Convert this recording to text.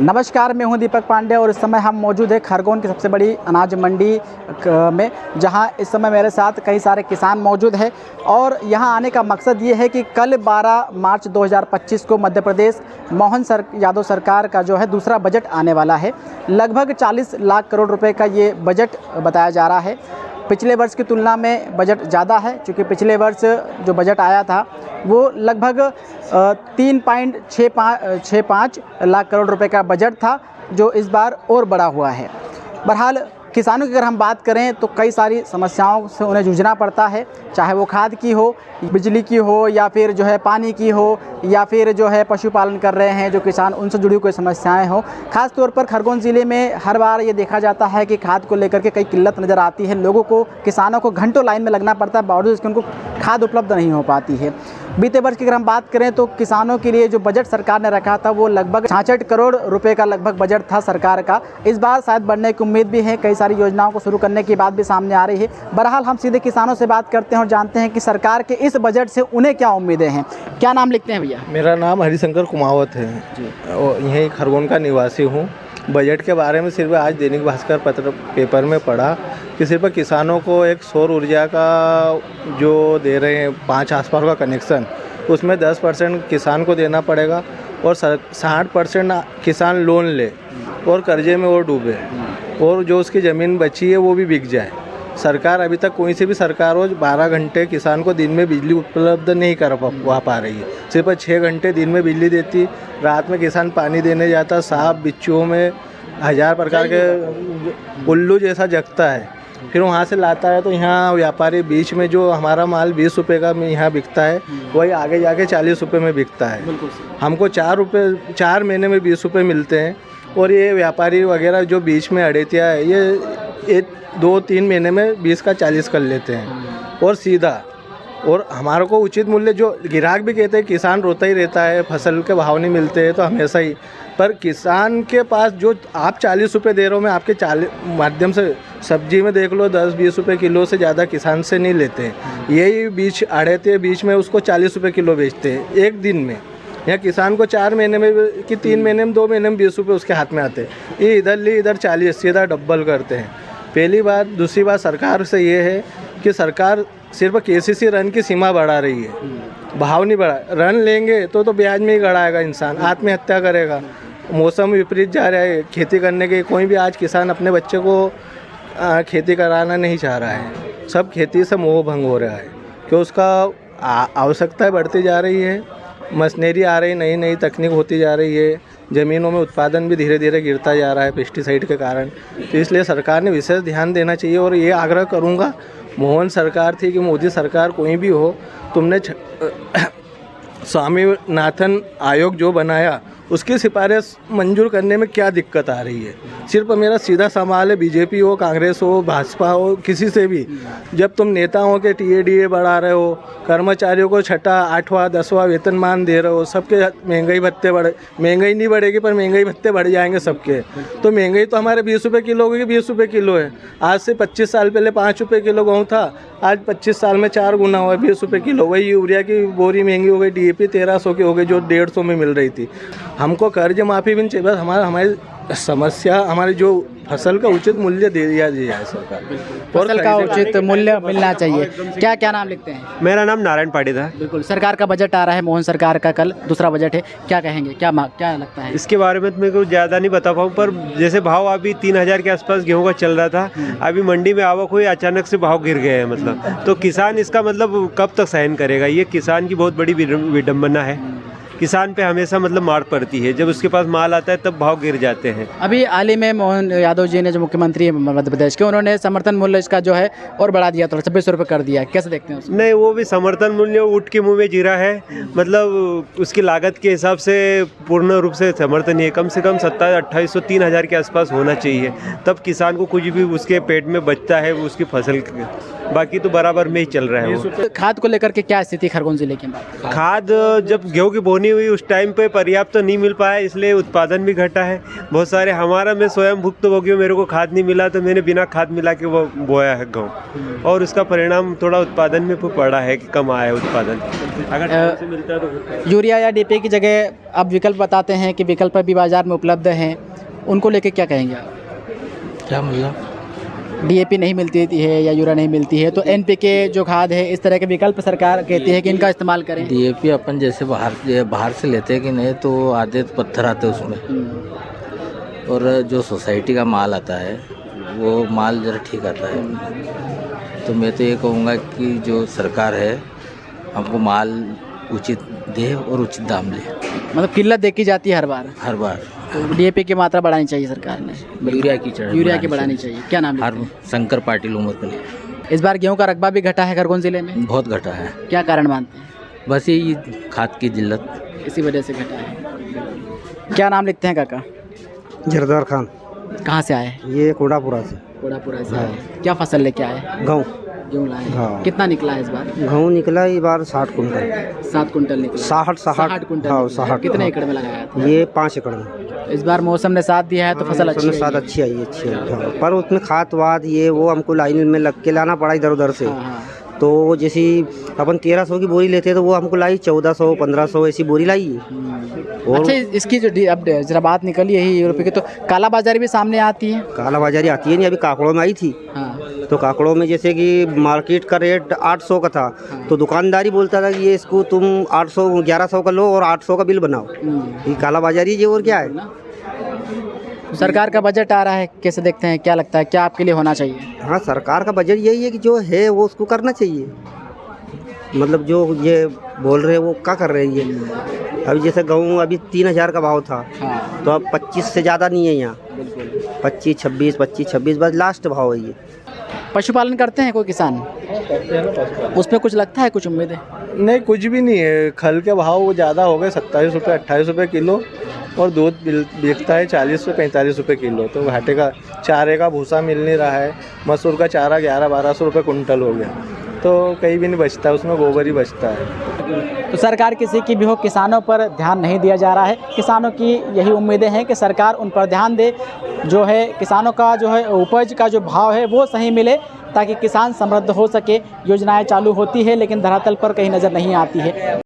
नमस्कार, मैं हूं दीपक पांडे और इस समय हम मौजूद हैं खरगोन की सबसे बड़ी अनाज मंडी में, जहां इस समय मेरे साथ कई सारे किसान मौजूद हैं। और यहां आने का मकसद ये है कि कल 12 मार्च 2025 को मध्य प्रदेश मोहन यादव सरकार का जो है दूसरा बजट आने वाला है। लगभग 40 लाख करोड़ रुपए का ये बजट बताया जा रहा है। पिछले वर्ष की तुलना में बजट ज़्यादा है, क्योंकि पिछले वर्ष जो बजट आया था वो लगभग 3.65 लाख करोड़ रुपए का बजट था, जो इस बार और बड़ा हुआ है। बहरहाल किसानों की अगर हम बात करें तो कई सारी समस्याओं से उन्हें जूझना पड़ता है, चाहे वो खाद की हो, बिजली की हो, या फिर जो है पानी की हो, या फिर जो है पशुपालन कर रहे हैं जो किसान, उनसे जुड़ी कोई समस्याएं हो। ख़ास तौर पर खरगोन ज़िले में हर बार ये देखा जाता है कि खाद को लेकर के कई किल्लत नज़र आती है। लोगों को, किसानों को घंटों लाइन में लगना पड़ता है, बावजूद इसके उनको खाद उपलब्ध नहीं हो पाती है। बीते वर्ष की अगर हम बात करें तो किसानों के लिए जो बजट सरकार ने रखा था वो लगभग 66 करोड़ रुपए का लगभग बजट था सरकार का। इस बार शायद बढ़ने की उम्मीद भी है, कई सारी योजनाओं को शुरू करने की बात भी सामने आ रही है। बहरहाल हम सीधे किसानों से बात करते हैं और जानते हैं कि सरकार के इस बजट से उन्हें क्या उम्मीदें हैं। क्या नाम लिखते हैं भैया? मेरा नाम हरिशंकर कुमावत है जी, और यहीं खरगोन का निवासी हूँ। बजट के बारे में सिर्फ आज दैनिक भास्कर पेपर में पढ़ा कि सिर्फ किसानों को एक सौर ऊर्जा का जो दे रहे हैं 5 आसपास का कनेक्शन, उसमें 10% किसान को देना पड़ेगा और 60% किसान लोन ले और कर्जे में वो डूबे, और जो उसकी ज़मीन बची है वो भी बिक जाए। सरकार अभी तक कोई सी भी सरकार हो 12 घंटे किसान को दिन में बिजली उपलब्ध नहीं कर पा रही है। सिर्फ 6 घंटे दिन में बिजली देती, रात में किसान पानी देने जाता, सांप बिच्छुओं में 1000 प्रकार के उल्लू जैसा जगता है, फिर वहाँ से लाता है। तो यहाँ व्यापारी बीच में जो हमारा माल 20 रुपये का यहाँ बिकता है, वही आगे जाके 40 रुपये में बिकता है। हमको 4 महीने में 20 रुपये मिलते हैं, और ये व्यापारी वगैरह जो बीच में अड़ेतिया है, ये 2-3 महीने में 20 का 40 कर लेते हैं और सीधा। और हमारे को उचित मूल्य, जो ग्राहक भी कहते हैं किसान रोता ही रहता है, फसल के भाव नहीं मिलते हैं तो हमेशा ही, पर किसान के पास जो आप 40 रुपये दे रहे हो, मैं आपके 40 माध्यम से सब्जी में देख लो 10-20 रुपये किलो से ज़्यादा किसान से नहीं लेते हैं। यही बीच अड़ेते बीच में उसको 40 रुपये किलो बेचते हैं एक दिन में। यहाँ किसान को 4 महीने में कि 3 महीने में 2 महीने में 20 रुपये उसके हाथ में आते हैं। ये इधर ली इधर 40, सीधा डबल करते हैं। पहली बात। दूसरी बात सरकार से ये है कि सरकार सिर्फ केसीसी ऋण की सीमा बढ़ा रही है, भाव नहीं बढ़ा। ऋण लेंगे तो ब्याज में ही गड़ाएगा इंसान, आत्महत्या करेगा। मौसम विपरीत जा रहा है खेती करने के, कोई भी आज किसान अपने बच्चे को खेती कराना नहीं चाह रहा है। सब खेती से मोह भंग हो रहा है, क्योंकि उसका आवश्यकता बढ़ती जा रही है, मशीनरी आ रही, नई नई तकनीक होती जा रही है, ज़मीनों में उत्पादन भी धीरे धीरे गिरता जा रहा है पेस्टिसाइड के कारण। तो इसलिए सरकार ने विशेष ध्यान देना चाहिए। और ये आग्रह करूँगा, मोहन सरकार थी कि मोदी सरकार कोई भी हो, तुमने स्वामीनाथन आयोग जो बनाया उसकी सिफारिश मंजूर करने में क्या दिक्कत आ रही है। सिर्फ मेरा सीधा सवाल है, बीजेपी हो, कांग्रेस हो, भाजपा हो, किसी से भी, जब तुम नेताओं के टीएडीए बढ़ा रहे हो, कर्मचारियों को 6वां 8वां 10वां वेतनमान दे रहे हो, सबके महंगाई भत्ते बढ़े, महंगाई नहीं बढ़ेगी पर महंगाई भत्ते बढ़ जाएंगे सबके। तो महंगाई तो हमारे 20 रुपये किलो होगी, 20 रुपये किलो है। आज से 25 साल पहले 5 रुपये किलो गेहूँ था, आज 25 साल में 4 गुना हुआ, 20 रुपये किलो। वही यूरिया की बोरी महंगी हो गई, DAP 1300 की हो गई, जो 150 में मिल रही थी। हमको कर्ज माफ़ी भी नहीं चाहिए, बस हमारी समस्या, हमारी जो फसल का उचित मूल्य दे दिया जाए सरकार। फसल का उचित मूल्य मिलना चाहिए। क्या क्या नाम लिखते हैं? मेरा नाम नारायण पाटिल है। बिल्कुल, सरकार का बजट आ रहा है, मोहन सरकार का कल दूसरा बजट है, क्या कहेंगे, क्या लगता है? इसके बारे में तो मेरे को ज़्यादा नहीं बता पाऊँ, पर जैसे भाव अभी 3000 के आसपास गेहूं का चल रहा था, अभी मंडी में आवक हुई, अचानक से भाव गिर गए हैं। मतलब तो किसान इसका मतलब कब तक सहन करेगा? ये किसान की बहुत बड़ी विडम्बना है। किसान पे हमेशा मतलब मार पड़ती है, जब उसके पास माल आता है तब भाव गिर जाते हैं। अभी हाल ही में मोहन यादव जी ने, जो मुख्यमंत्री है मध्य प्रदेश के, उन्होंने समर्थन मूल्य इसका जो है और बढ़ा दिया, थोड़ा 26 रुपये कर दिया। कैसे देखते हैं उसको? नहीं, वो भी समर्थन मूल्य ऊँट के मुंह में जीरा है। मतलब उसकी लागत के हिसाब से पूर्ण रूप से समर्थन ही है। कम से कम 2700-2800 3000 के आसपास होना चाहिए, तब किसान को कुछ भी उसके पेट में बचता है, उसकी फसल बाकी तो बराबर में ही चल रहा है वो। खाद को लेकर के क्या स्थिति खरगोन जिले की? खाद जब गेहूं की बोनी हुई उस टाइम पे पर्याप्त तो नहीं मिल पाया, इसलिए उत्पादन भी घटा है बहुत सारे। हमारा मैं स्वयं भुक्तभोगी हूँ, मेरे को खाद नहीं मिला तो मैंने बिना खाद मिला के वो बोया है गेहूँ, और उसका परिणाम थोड़ा उत्पादन में पड़ा है कि कम आया है उत्पादन। अगर टाइम से मिलता तो यूरिया या डीपी की जगह आप विकल्प बताते हैं कि विकल्प भी बाज़ार में उपलब्ध हैं, उनको लेके क्या कहेंगे आप? क्या मतलब? डीएपी नहीं मिलती है या यूरिया नहीं मिलती है तो एनपीके जो खाद है, इस तरह के विकल्प सरकार कहती है कि इनका इस्तेमाल करें। डीएपी अपन जैसे बाहर से लेते हैं कि नहीं, तो आधे तो पत्थर आते हैं उसमें, और जो सोसाइटी का माल आता है वो माल जरा ठीक आता है। तो मैं तो ये कहूँगा कि जो सरकार है हमको माल उचित दे और उचित दाम ले। मतलब किल्लत देखी जाती है हर बार। तो डीएपी की मात्रा बढ़ानी चाहिए सरकार ने, यूरिया की बढ़ानी चाहिए। क्या नाम है? शंकर पाटिल उमरकली। इस बार गेहूं का रकबा भी घटा है खरगोन जिले में, बहुत घटा है। क्या कारण मानते हैं? बस यही खाद की जिल्लत, इसी वजह से घटा है। क्या नाम लिखते हैं काका? जरदार खान। कहाँ से आए? ये कोडापुरा से। कोडापुरा से आए। क्या फसल लेके आए? गेहूँ। गेहूँ लाए। हाँ। कितना निकला है इस बार? गेहूँ निकला इस बार 60 कुंटल। 7 कुंटल निकला। 60 कुंटल। हाँ, निकला। 60। कितने एकड़ में लगाया था? ये 5 एकड़ में। इस बार मौसम ने साथ दिया है तो फसल अच्छी साथ अच्छी आई है। पर उसमें खाद वाद ये वो हमको लाइन में लग के लाना पड़ा इधर उधर से। हाँ। तो जैसे अपन 1300 की बोरी लेते हैं तो वो हमको लाई 1400 1500 ऐसी बोरी लाई है। और अच्छा, इसकी जो अब जरा बात निकली है यूरोपीय की, तो काला बाजारी भी सामने आती है। काला बाजारी आती है नहीं, अभी काकड़ों में आई थी। हाँ। तो काकड़ों में जैसे कि मार्केट का रेट 800 का था, तो दुकानदारी बोलता था कि ये इसको तुम 800 1100 का लो और 800 का बिल बनाओ। ये काला बाजारी ये और क्या है? सरकार का बजट आ रहा है, कैसे देखते हैं? क्या लगता है क्या आपके लिए होना चाहिए? हाँ, सरकार का बजट यही है कि जो है वो उसको करना चाहिए। मतलब जो ये बोल रहे हैं वो क्या कर रहे हैं ये? अभी जैसे गेहूँ अभी 3000 का भाव था। हाँ। तो अब 25 से ज़्यादा नहीं है यहाँ। 25 26 बस लास्ट भाव है ये। पशुपालन करते हैं कोई किसान? उसमें कुछ लगता है, कुछ उम्मीद है? नहीं, कुछ भी नहीं है। खल के भाव ज़्यादा हो गए, 27 रुपये 28 रुपये किलो, और दूध बिकता है 40 से 45 रुपये किलो। तो घाटे का चारे का भूसा मिल नहीं रहा है। मसूर का चारा 1100-1200 रुपये कुंटल हो गया, तो कहीं भी नहीं बचता, उसमें गोबर ही बचता है। तो सरकार किसी की भी हो, किसानों पर ध्यान नहीं दिया जा रहा है। किसानों की यही उम्मीदें हैं कि सरकार उन पर ध्यान दे, जो है किसानों का जो है उपज का जो भाव है वो सही मिले, ताकि किसान समृद्ध हो सके। योजनाएं चालू होती है लेकिन धरातल पर कहीं नज़र नहीं आती है।